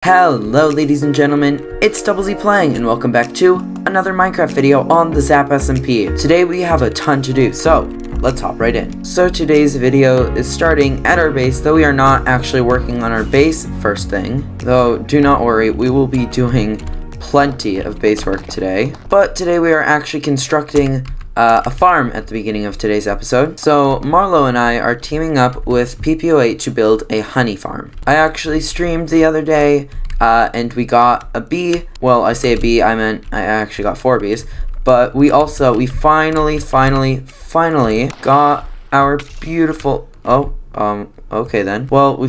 Hello ladies and gentlemen, it's Double Z playing and welcome back to another Minecraft video on the Zap SMP. Today we have a ton to do, so let's hop right in. So today's video is starting at our base, though we are not actually working on our base first thing. Though do not worry, we will be doing plenty of base work today. But today we are actually constructing a farm at the beginning of today's episode. So Marlow and I are teaming up with PPO8 to build a honey farm. I actually streamed the other day and we got a bee. Well, I say a bee, I meant I actually got 4 bees. But we finally got our beautiful, okay then. Well, we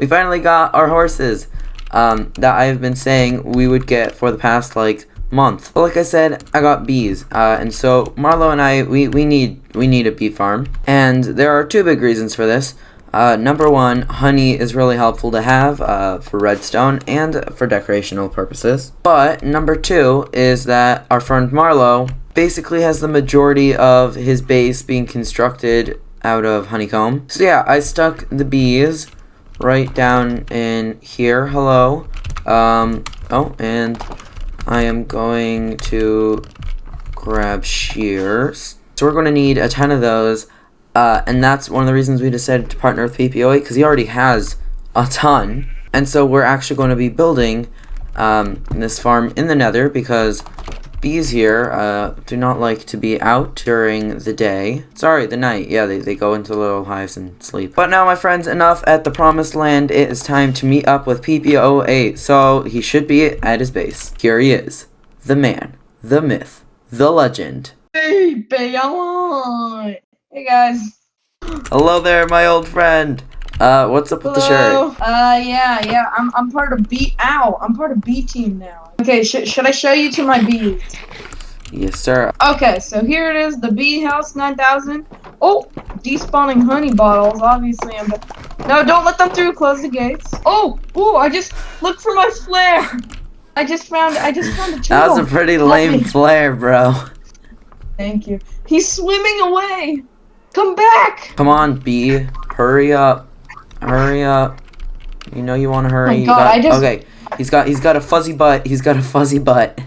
finally got our horses that I've been saying we would get for the past month. But like I said, I got bees, and so Marlow and I, we need a bee farm, and there are 2 big reasons for this. Number 1, honey is really helpful to have for redstone and for decorational purposes. But number 2 is that our friend Marlow basically has the majority of his base being constructed out of honeycomb. So yeah, I stuck the bees right down in here. Hello. And I am going to grab shears. So we're going to need a ton of those. And that's one of the reasons we decided to partner with PPO8, because he already has a ton. And so we're actually going to be building this farm in the nether, because bees here do not like to be out during the day. Sorry, the night. Yeah, they go into little hives and sleep. But now, my friends, enough at the promised land. It is time to meet up with PPO8. So he should be at his base. Here he is. The man, the myth, the legend. Hey, Basalt. Hey, guys. Hello there, my old friend. What's up with the shirt? Yeah. I'm part of B. Ow, I'm part of B team now. Okay, should I show you to my bees? Yes, sir. Okay, so here it is, the bee house 9000. Oh, despawning honey bottles. Obviously, no, don't let them through. Close the gates. Oh, I just look for my flare. I just found a tool. That was a pretty lame flare, bro. Thank you. He's swimming away. Come back. Come on, bee. Hurry up. Hurry up. You know you want to hurry. Oh my God, okay. He's got a fuzzy butt. He's got a fuzzy butt.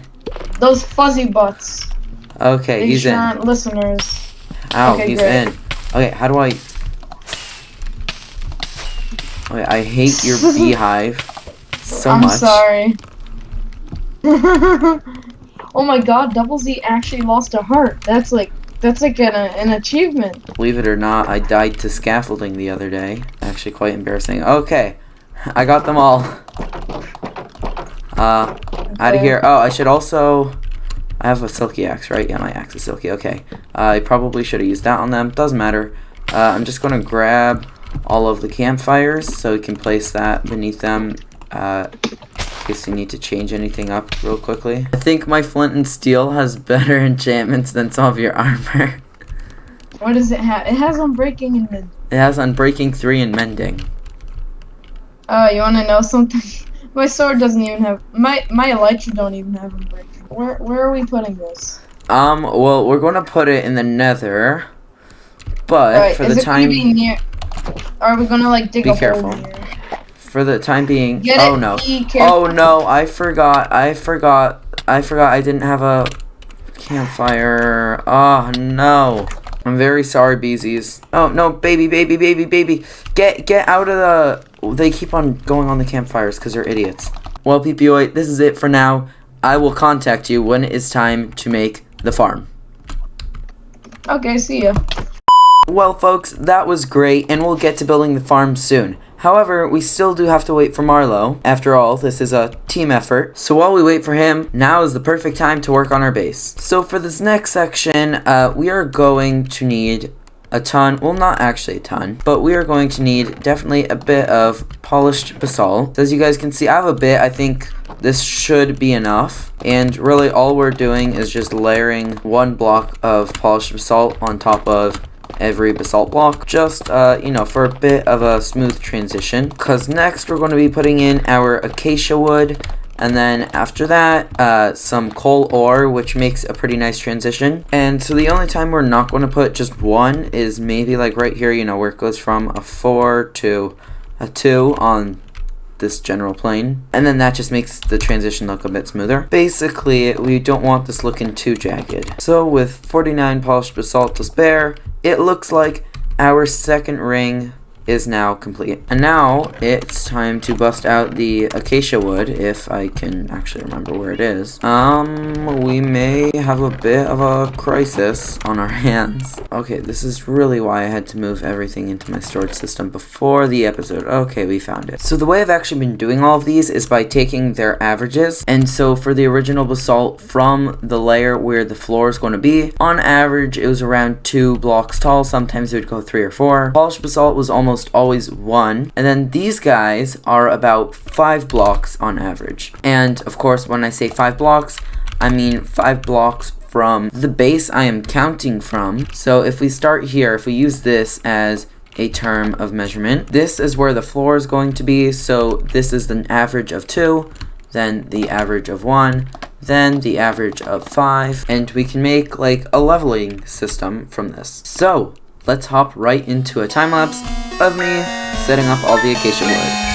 Those fuzzy butts. Okay, he's in. Listeners. Ow, okay, he's great. in. Okay, how do I... Okay, I hate your beehive so much. I'm sorry. Oh my God, Double Z actually lost a heart. That's like an achievement. Believe it or not, I died to scaffolding the other day. Actually quite embarrassing. Okay, I got them all. Out of here. Oh, I should also... I have a silky axe, right? Yeah, my axe is silky. Okay. I probably should have used that on them. Doesn't matter. I'm just going to grab all of the campfires so we can place that beneath them in case you need to change anything up real quickly. I think my flint and steel has better enchantments than some of your armor. What does it have? It has Unbreaking and Mending. It has Unbreaking 3 and Mending. Oh, you want to know something? My sword doesn't even have... My elytra don't even have Unbreaking. Where are we putting this? Well, we're going to put it in the nether. But right, for the time... Near... Are we going to, dig a careful. hole here? For the time being... Get oh, it? no. Careful. Oh, no. I forgot I didn't have a campfire. Oh, no. I'm very sorry, beesies. Oh, no. Baby. Get out of the... They keep on going on the campfires because they're idiots. Well, PPO8, this is it for now. I will contact you when it is time to make the farm. Okay, see ya. Well, folks, that was great, and we'll get to building the farm soon. However, we still do have to wait for Marlow. After all, this is a team effort. So while we wait for him, now is the perfect time to work on our base. So for this next section, we are going to need a ton, well, not actually a ton, but we are going to need definitely a bit of polished basalt. As you guys can see, I have a bit. I think this should be enough. And really all we're doing is just layering 1 block of polished basalt on top of every basalt block, just for a bit of a smooth transition, because next we're going to be putting in our acacia wood, and then after that some coal ore, which makes a pretty nice transition. And so the only time we're not going to put just 1 is maybe right here, where it goes from a 4 to a 2 on this general plane, and then that just makes the transition look a bit smoother. Basically, we don't want this looking too jagged. So with 49 polished basalt to spare, it looks like our second ring is now complete. And now it's time to bust out the acacia wood, if I can actually remember where it is. We may have a bit of a crisis on our hands. Okay, this is really why I had to move everything into my storage system before the episode. Okay, we found it. So the way I've actually been doing all of these is by taking their averages. And so for the original basalt from the layer where the floor is going to be, on average it was around 2 blocks tall. Sometimes it would go 3 or 4. Polished basalt was almost always 1, and then these guys are about 5 blocks on average. And of course, when I say 5 blocks, I mean 5 blocks from the base I am counting from. So if we start here, if we use this as a term of measurement, this is where the floor is going to be. So this is the average of 2, then the average of 1, then the average of 5, and we can make like a leveling system from this. So let's hop right into a time lapse of me setting up all the acacia wood.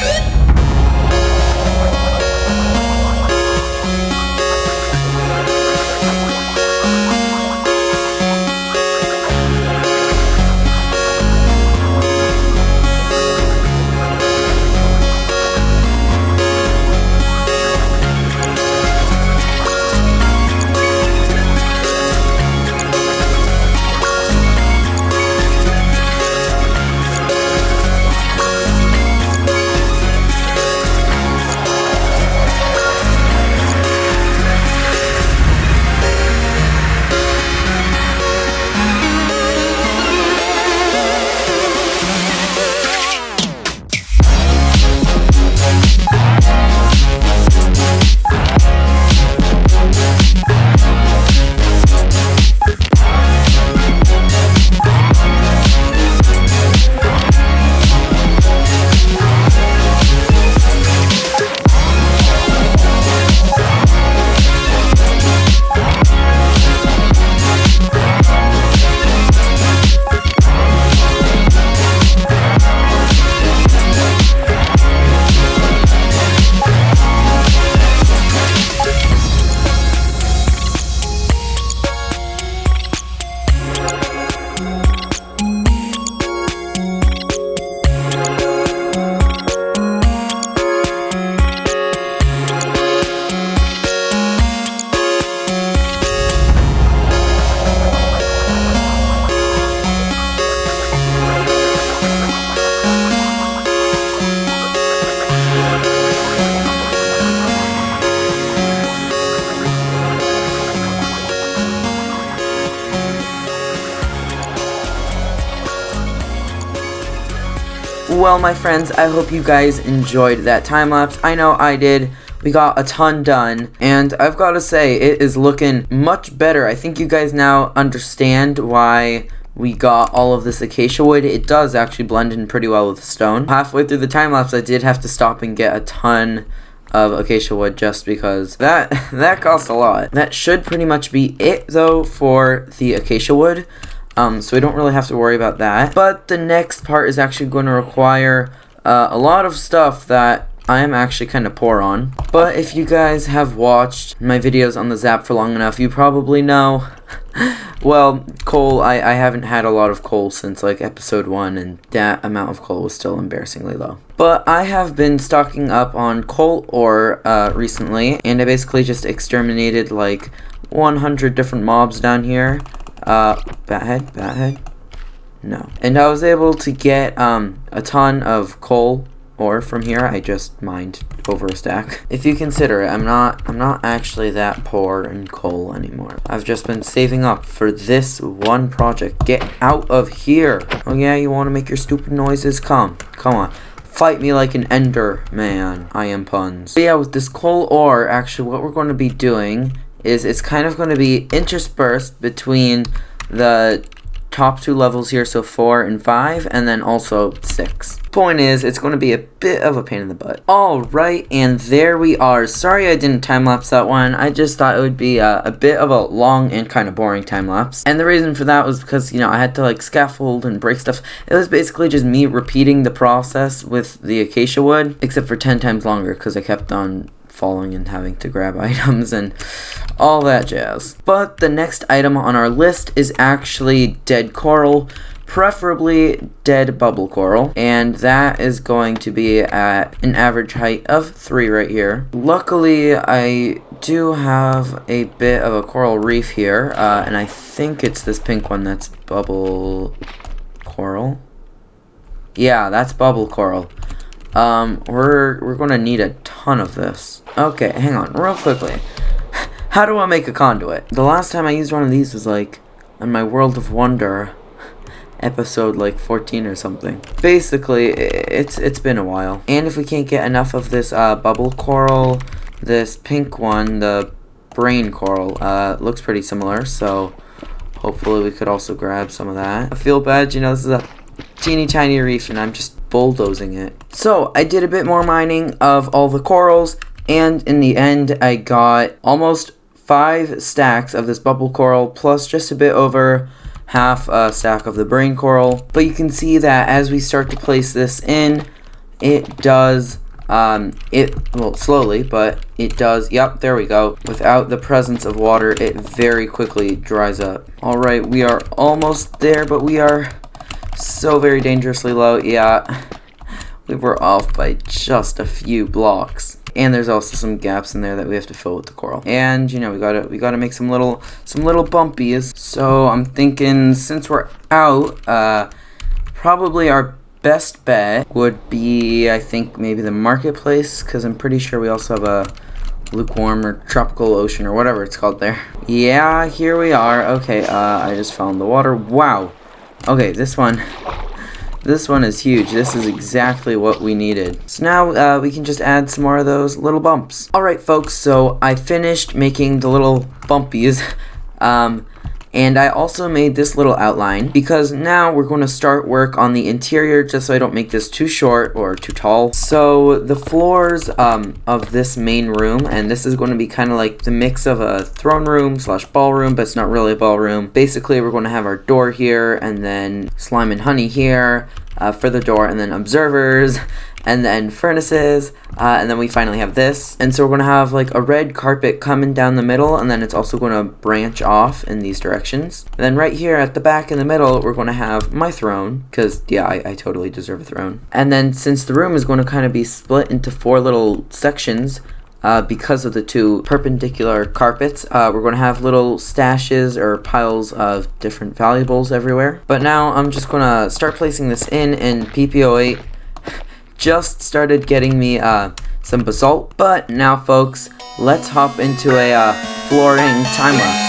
Well, my friends, I hope you guys enjoyed that time lapse. I know I did. We got a ton done, and I've got to say, it is looking much better. I think you guys now understand why we got all of this acacia wood. It does actually blend in pretty well with the stone. Halfway through the time lapse, I did have to stop and get a ton of acacia wood just because that cost a lot. That should pretty much be it though for the acacia wood. So we don't really have to worry about that. But the next part is actually going to require a lot of stuff that I am actually kind of poor on. But if you guys have watched my videos on the Zap for long enough, you probably know. Well, coal, I haven't had a lot of coal since like episode 1, and that amount of coal was still embarrassingly low. But I have been stocking up on coal ore recently, and I basically just exterminated like 100 different mobs down here. Bathead? No. And I was able to get a ton of coal ore from here. I just mined over a stack. If you consider it, I'm not actually that poor in coal anymore. I've just been saving up for this one project. Get out of here. Oh yeah, you want to make your stupid noises? Come on. Fight me like an ender man. I am puns. But yeah, with this coal ore, actually what we're going to be doing is it's kind of going to be interspersed between the top 2 levels here, so 4 and 5, and then also 6. Point is, it's going to be a bit of a pain in the butt. Alright, and there we are. Sorry I didn't time-lapse that one. I just thought it would be a bit of a long and kind of boring time-lapse. And the reason for that was because, I had to like scaffold and break stuff. It was basically just me repeating the process with the acacia wood, except for 10 times longer because I kept on falling and having to grab items and all that jazz. But the next item on our list is actually dead coral, preferably dead bubble coral, and that is going to be at an average height of 3 right here. Luckily, I do have a bit of a coral reef here, and I think it's this pink one that's bubble coral. Yeah, that's bubble coral. We're gonna need a ton of this. Okay, hang on, real quickly. How do I make a conduit? The last time I used one of these was like on my World of Wonder episode like 14 or something. Basically, it's been a while. And if we can't get enough of this bubble coral, this pink one, the brain coral, looks pretty similar, so hopefully we could also grab some of that. I feel bad, this is a teeny tiny reef and I'm just bulldozing it. So I did a bit more mining of all the corals, and in the end I got almost 5 stacks of this bubble coral plus just a bit over half a stack of the brain coral. But you can see that as we start to place this in, it does slowly, but it does. Yep, there we go. Without the presence of water, it very quickly dries up. Alright, we are almost there, but we are so very dangerously low. Yeah, we were off by just a few blocks. And there's also some gaps in there that we have to fill with the coral. And we gotta make some little bumpies. So I'm thinking, since we're out, probably our best bet would be, I think, maybe the marketplace, because I'm pretty sure we also have a lukewarm or tropical ocean or whatever it's called there. Yeah, here we are. Okay, I just fell in the water. Wow. Okay, this one is huge. This is exactly what we needed. So now we can just add some more of those little bumps. Alright folks, so I finished making the little bumpies. And I also made this little outline because now we're going to start work on the interior, just so I don't make this too short or too tall. So the floors of this main room, and this is going to be kind of like the mix of a throne room / ballroom, but it's not really a ballroom. Basically, we're going to have our door here, and then slime and honey here for the door, and then observers, and then furnaces, and then we finally have this. And so we're going to have like a red carpet coming down the middle, and then it's also going to branch off in these directions. And then right here at the back in the middle, we're going to have my throne, because yeah, I totally deserve a throne. And then since the room is going to kind of be split into 4 little sections, because of the 2 perpendicular carpets, we're going to have little stashes or piles of different valuables everywhere. But now I'm just going to start placing this in, and PPO8 just started getting me some basalt. But now folks, let's hop into a flooring time lapse.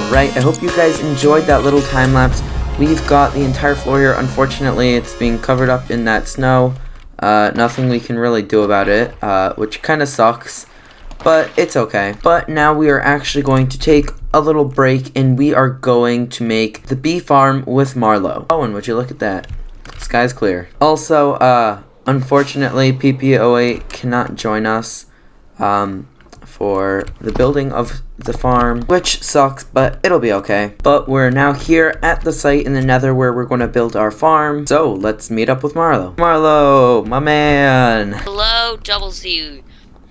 Alright, I hope you guys enjoyed that little time lapse. We've got the entire floor here. Unfortunately, it's being covered up in that snow. Nothing we can really do about it, which kind of sucks, but it's okay. But now we are actually going to take a little break, and we are going to make the bee farm with Marlow. Oh, and would you look at that? Sky's clear. Also, unfortunately, PP08 cannot join us, for the building of the farm, which sucks, but it'll be okay. But we're now here at the site in the Nether where we're going to build our farm. So let's meet up with Marlow. Marlow, my man. Hello, Double Z.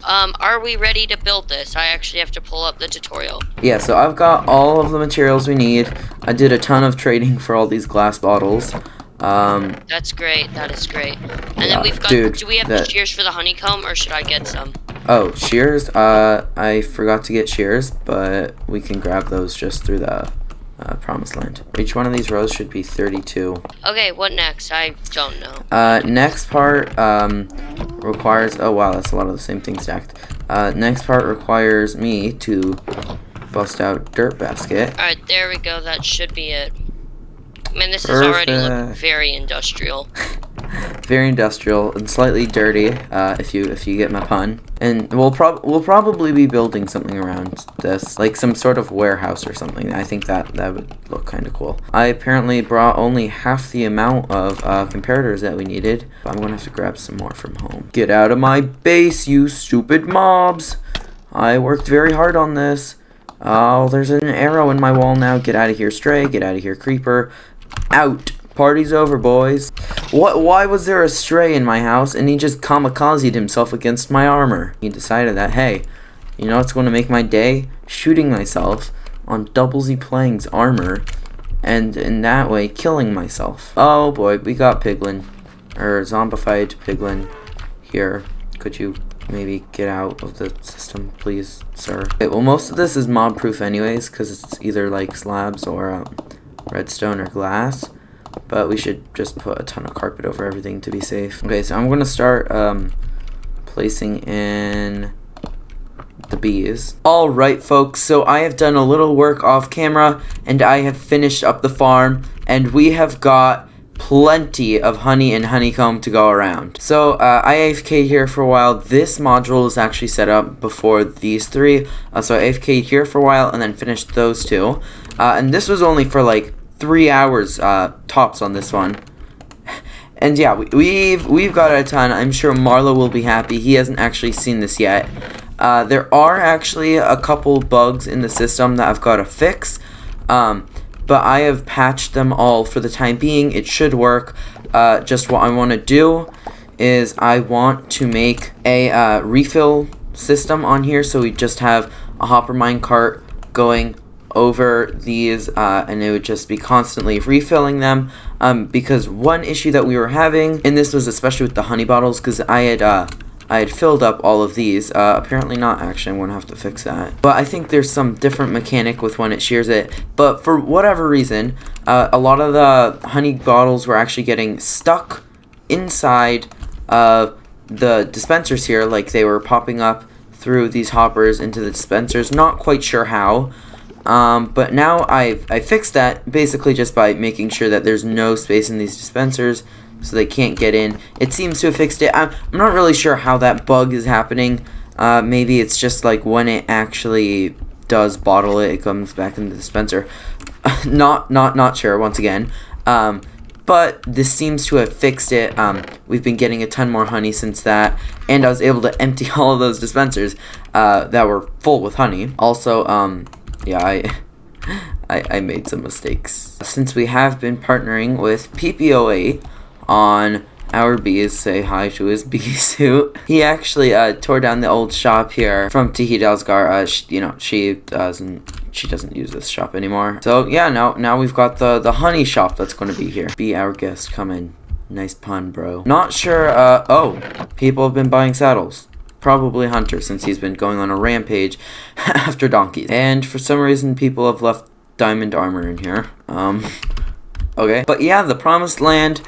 Are we ready to build this? I actually have to pull up the tutorial. Yeah, so I've got all of the materials we need. I did a ton of trading for all these glass bottles. That's great. That is great. And then we've got. Dude, do we have the shears for the honeycomb, or should I get some? Oh, shears? I forgot to get shears, but we can grab those just through the promised land. Each one of these rows should be 32. Okay, what next? I don't know. Next part requires. Oh wow, that's a lot of the same thing stacked. Next part requires me to bust out dirt basket. All right, there we go. That should be it. Man, this Perfect. is already looking very industrial. Very industrial and slightly dirty, if you get my pun. And we'll probably be building something around this, like some sort of warehouse or something. I think that would look kind of cool. I apparently brought only half the amount of comparators that we needed. I'm gonna have to grab some more from home. Get out of my base, you stupid mobs! I worked very hard on this. Oh, there's an arrow in my wall now. Get out of here, stray. Get out of here, creeper. Out. Party's over, boys. What? Why was there a stray in my house and he just kamikazed himself against my armor? He decided that, hey, you know what's going to make my day? Shooting myself on Double Z Playing's armor, and in that way killing myself. Oh boy, we got piglin, or zombified piglin here. Could you maybe get out of the system, please, sir? Okay, well, most of this is mob proof anyways, because it's either like slabs or redstone or glass. But we should just put a ton of carpet over everything to be safe. Okay, so I'm going to start placing in the bees. Alright, folks, so I have done a little work off camera, and I have finished up the farm, and we have got plenty of honey and honeycomb to go around. So I AFK'd here for a while. This module is actually set up before these three. So I AFK'd here for a while and then finished those two. And this was only for like 3 hours tops on this one. And yeah, we've got a ton. I'm sure Marlow will be happy. He hasn't actually seen this yet. There are actually a couple bugs in the system that I've got to fix. But I have patched them all for the time being. It should work. Just what I want to do is I want to make a refill system on here. So we just have a hopper mine cart going over these, and it would just be constantly refilling them, because one issue that we were having, and this was especially with the honey bottles, because I had filled up all of these, apparently not. Actually, I'm gonna have to fix that, but I think there's some different mechanic with when it shears it. But for whatever reason, a lot of the honey bottles were actually getting stuck inside the dispensers here, like they were popping up through these hoppers into the dispensers. Not quite sure how. But now I fixed that basically just by making sure that there's no space in these dispensers so they can't get in. It seems to have fixed it. I'm not really sure how that bug is happening. Maybe it's just like when it actually does bottle it, it comes back in the dispenser. Not sure once again. But this seems to have fixed it. We've been getting a ton more honey since that, and I was able to empty all of those dispensers that were full with honey. Also, yeah, I made some mistakes. Since we have been partnering with PP08 on our bees, say hi to his bee suit. He actually tore down the old shop here from Tihi Dalsgar. You know, she doesn't use this shop anymore. So yeah, now we've got the honey shop that's going to be here. Be our guest, come in. Nice pun, bro. Not sure. Oh, people have been buying saddles. Probably Hunter, since he's been going on a rampage after donkeys. And for some reason, people have left diamond armor in here. Okay. But yeah, the promised land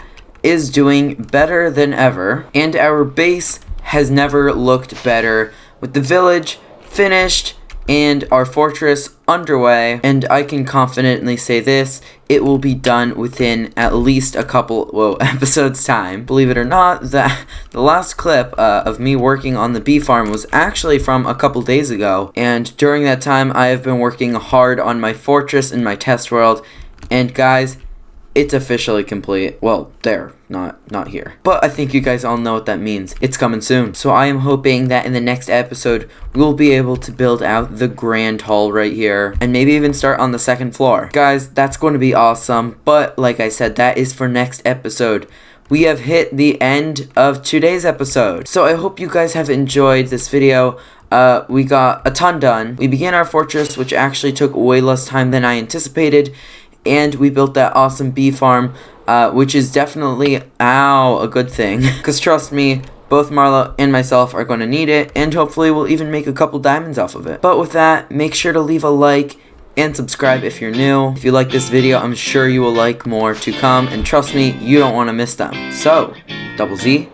is doing better than ever, and our base has never looked better, with the village finished and our fortress underway, and I can confidently say this, it will be done within at least a couple episodes time. Believe it or not, the last clip of me working on the bee farm was actually from a couple days ago, and during that time I have been working hard on my fortress in my test world, and guys, it's officially complete. Well, there, not here. But I think you guys all know what that means. It's coming soon. So I am hoping that in the next episode, we will be able to build out the grand hall right here, and maybe even start on the second floor. Guys, that's going to be awesome. But like I said, that is for next episode. We have hit the end of today's episode. So I hope you guys have enjoyed this video. We got a ton done. We began our fortress, which actually took way less time than I anticipated. And we built that awesome bee farm, which is definitely, a good thing. Because trust me, both Marlow and myself are going to need it, and hopefully we'll even make a couple diamonds off of it. But with that, make sure to leave a like and subscribe if you're new. If you like this video, I'm sure you will like more to come, and trust me, you don't want to miss them. So, Double Z